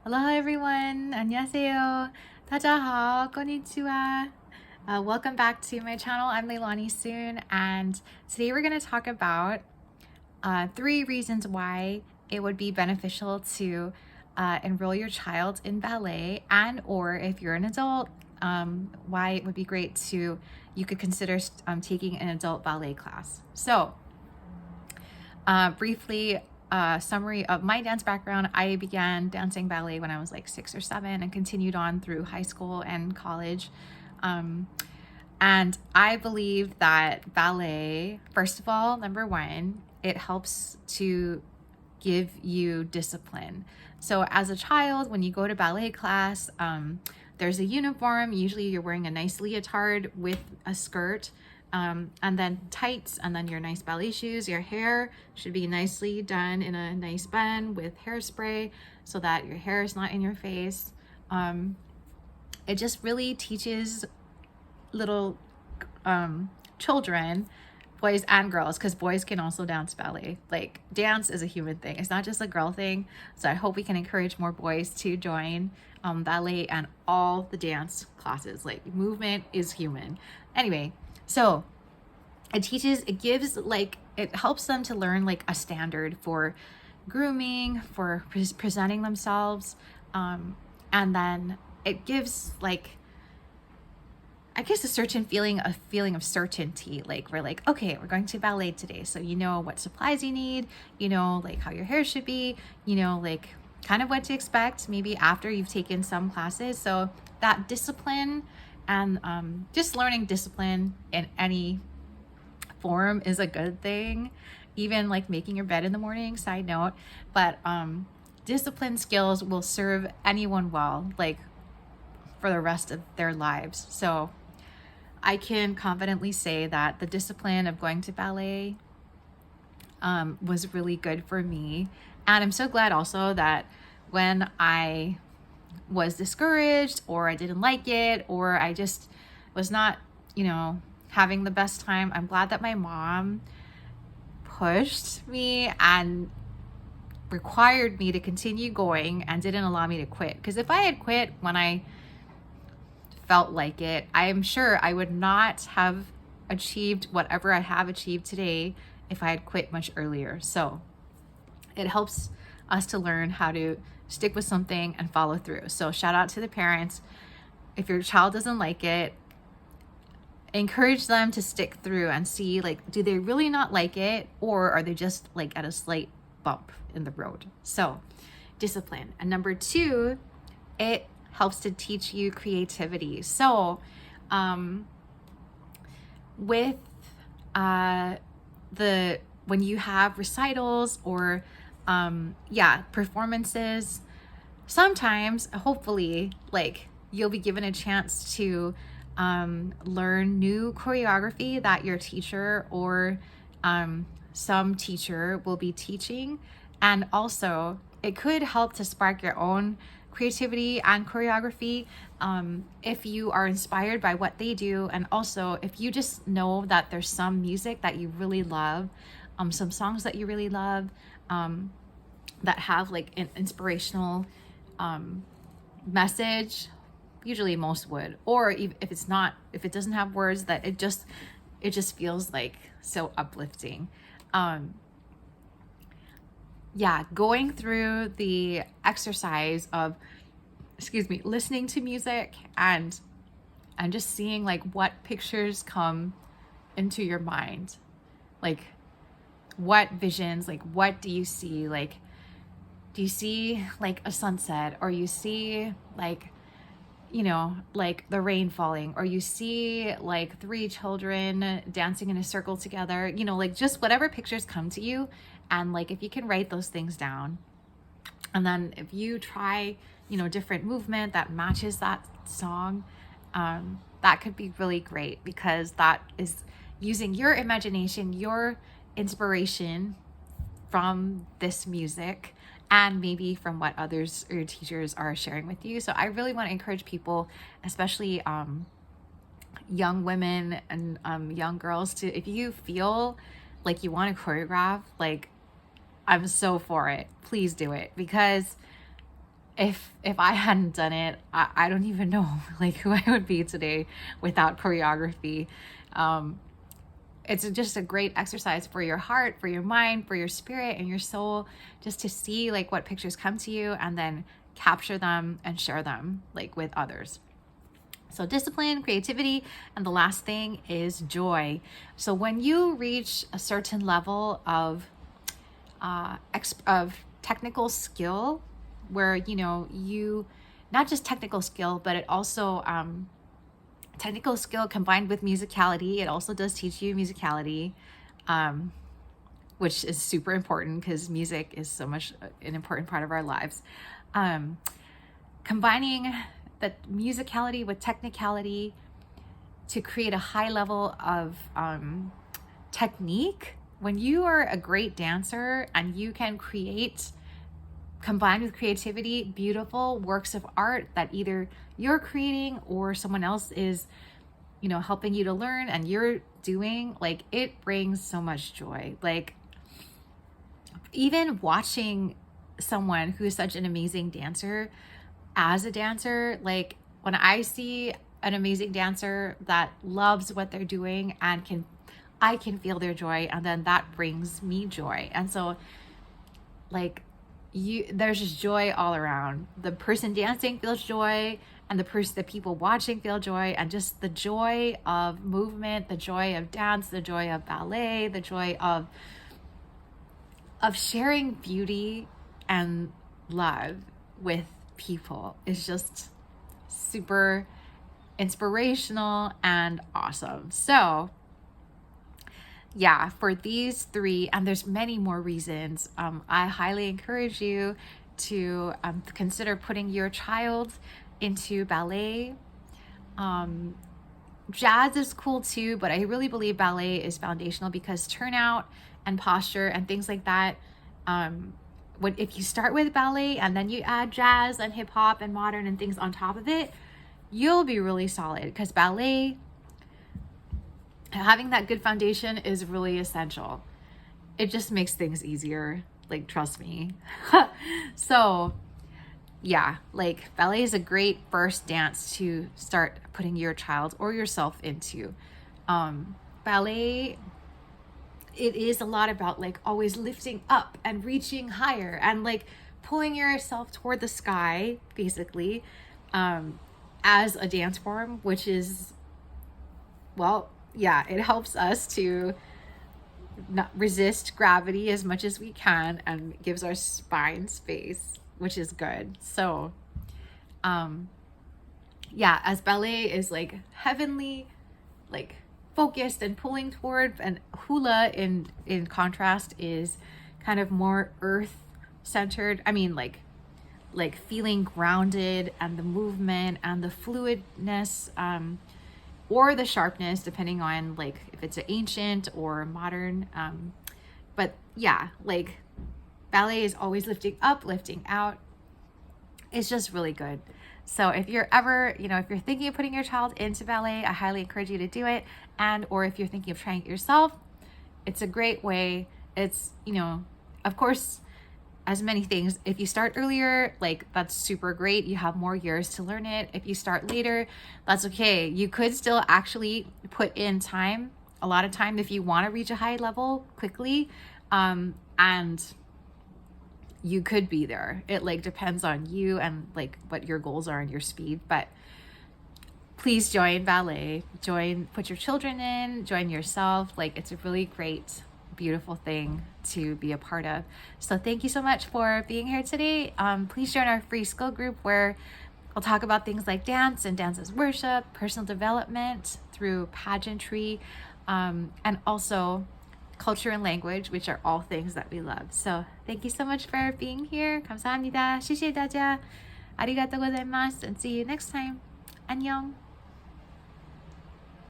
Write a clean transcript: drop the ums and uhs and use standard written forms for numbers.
Aloha everyone, 안녕하세요, 大家好, konnichiwa. Welcome back to my channel. I'm Leilani Soon, and today we're going to talk about 3 reasons why it would be beneficial to enroll your child in ballet, and or if you're an adult, why it would be great to you could consider taking an adult ballet class. So briefly, summary of my dance background. I began dancing ballet when I was like 6 or 7 and continued on through high school and college. And I believe that ballet, first of all, number one, it helps to give you discipline. So as a child, when you go to ballet class, there's a uniform. Usually you're wearing a nice leotard with a skirt, and then tights, and then your nice ballet shoes. Your hair should be nicely done in a nice bun with hairspray so that your hair is not in your face. It just really teaches little children, boys and girls, because boys can also dance ballet. Like, dance is a human thing. It's not just a girl thing. So I hope we can encourage more boys to join ballet and all the dance classes. Like, movement is human. Anyway, so it helps them to learn like a standard for grooming, for presenting themselves. And then it gives like, I guess, a feeling of certainty. Like, we're like, okay, we're going to ballet today. So you know what supplies you need, you know, like how your hair should be, you know, like kind of what to expect maybe after you've taken some classes. So that discipline and just learning discipline in any form is a good thing. Even like making your bed in the morning, side note. But discipline skills will serve anyone well, like for the rest of their lives. So I can confidently say that the discipline of going to ballet was really good for me. And I'm so glad also that when I was discouraged, or I didn't like it, or I just was not, you know, having the best time, I'm glad that my mom pushed me and required me to continue going and didn't allow me to quit. Because if I had quit when I felt like it, I am sure I would not have achieved whatever I have achieved today if I had quit much earlier. So it helps us to learn how to stick with something and follow through. So shout out to the parents. If your child doesn't like it, encourage them to stick through and see, like, do they really not like it, or are they just like at a slight bump in the road? So discipline. And number 2, it helps to teach you creativity. So with when you have recitals or performances, sometimes hopefully like you'll be given a chance to learn new choreography that your teacher or some teacher will be teaching. And also it could help to spark your own creativity and choreography if you are inspired by what they do. And also if you just know that there's some music that you really love, some songs that you really love, that have like an inspirational message. Usually most would, or if it doesn't have words, that it just feels like so uplifting. Going through the exercise of listening to music and just seeing like what pictures come into your mind, like what visions, like what do you see? Like, do you see like a sunset, or you see like, you know, like the rain falling, or you see like 3 children dancing in a circle together, you know, like just whatever pictures come to you. And like, if you can write those things down, and then if you try, you know, different movement that matches that song, that could be really great, because that is using your imagination, your inspiration from this music, and maybe from what others or your teachers are sharing with you. So I really want to encourage people, especially young women and young girls, to, if you feel like you want to choreograph, like, I'm so for it. Please do it, because if I hadn't done it, I don't even know like who I would be today without choreography. It's just a great exercise for your heart, for your mind, for your spirit and your soul, just to see like what pictures come to you and then capture them and share them like with others. So discipline, creativity, and the last thing is joy. So when you reach a certain level of technical skill, where you not just technical skill, but it also technical skill combined with musicality. It also does teach you musicality, which is super important because music is so much an important part of our lives. Combining the musicality with technicality to create a high level of technique. When you are a great dancer and you can create, combined with creativity, beautiful works of art that either you're creating or someone else is, helping you to learn and you're doing, like, it brings so much joy. Like, even watching someone who is such an amazing dancer as a dancer, like when I see an amazing dancer that loves what they're doing and I can feel their joy, and then that brings me joy. And so like there's just joy all around. The person dancing feels joy, and the people watching feel joy, and just the joy of movement, the joy of dance, the joy of ballet, the joy of sharing beauty and love with people is just super inspirational and awesome. So yeah, for these 3, and there's many more reasons, I highly encourage you to consider putting your child into ballet. Jazz is cool too, but I really believe ballet is foundational because turnout and posture and things like that, if you start with ballet and then you add jazz and hip hop and modern and things on top of it, you'll be really solid, because ballet, having that good foundation is really essential. It just makes things easier, like, trust me. So yeah, like, ballet is a great first dance to start putting your child or yourself into. Ballet, it is a lot about like always lifting up and reaching higher and like pulling yourself toward the sky, basically, as a dance form, which is, well, yeah, it helps us to not resist gravity as much as we can and gives our spine space, which is good. So yeah, as ballet is like heavenly, like focused and pulling toward, and hula in contrast is kind of more earth centered. I mean, like feeling grounded, and the movement and the fluidness, or the sharpness, depending on like if it's ancient or modern. But yeah, like ballet is always lifting up, lifting out. It's just really good. So if you're ever, if you're thinking of putting your child into ballet, I highly encourage you to do it. Or if you're thinking of trying it yourself, it's a great way. It's, of course, as many things, if you start earlier, like, that's super great. You have more years to learn it. If you start later, that's okay. You could still actually put in time, a lot of time, if you want to reach a high level quickly. And you could be there. It like depends on you and like what your goals are and your speed. But please join ballet, put your children in, join yourself. Like, it's a really great, beautiful thing to be a part of. So thank you so much for being here today. Please join our free Skool group, where we'll talk about things like dance and dance as worship, personal development through pageantry, and also culture and language, which are all things that we love. So thank you so much for being here. 감사합니다. 谢谢大家. ありがとうございます. And see you next time. 안녕.